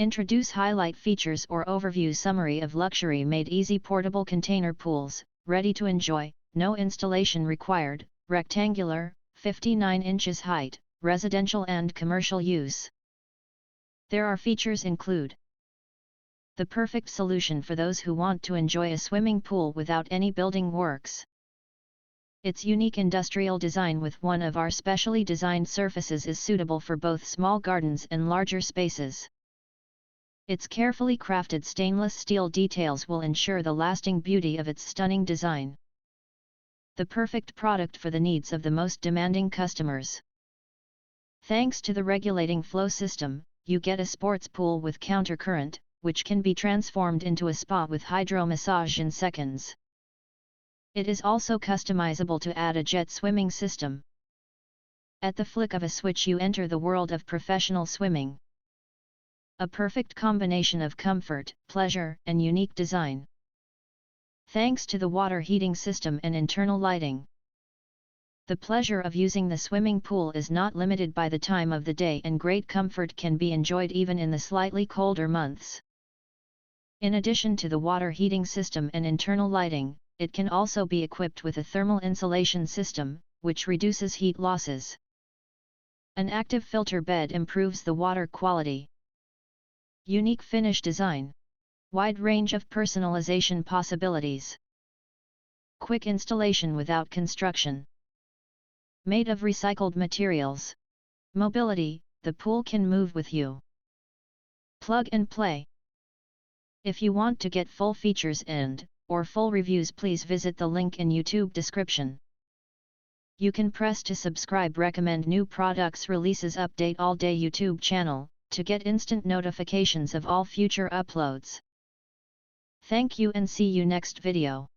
Introduce highlight features or overview summary of luxury made easy portable container pools, ready to enjoy, no installation required, rectangular, 59 inches height, residential and commercial use. There are features include the perfect solution for those who want to enjoy a swimming pool without any building works. Its unique industrial design with one of our specially designed surfaces is suitable for both small gardens and larger spaces. Its carefully crafted stainless steel details will ensure the lasting beauty of its stunning design. The perfect product for the needs of the most demanding customers. Thanks to the regulating flow system, you get a sports pool with countercurrent, which can be transformed into a spa with hydro massage in seconds. It is also customizable to add a jet swimming system. At the flick of a switch you enter the world of professional swimming. A perfect combination of comfort, pleasure, and unique design. Thanks to the water heating system and internal lighting. The pleasure of using the swimming pool is not limited by the time of the day, and great comfort can be enjoyed even in the slightly colder months. In addition to the water heating system and internal lighting, it can also be equipped with a thermal insulation system, which reduces heat losses. An active filter bed improves the water quality. Unique finish design. Wide range of personalization possibilities. Quick installation without construction. Made of recycled materials. Mobility, the pool can move with you. Plug and play. If you want to get full features or full reviews, please visit the link in YouTube description. You can press to subscribe, recommend new products releases, update all day YouTube channel, to get instant notifications of all future uploads. Thank you and see you next video.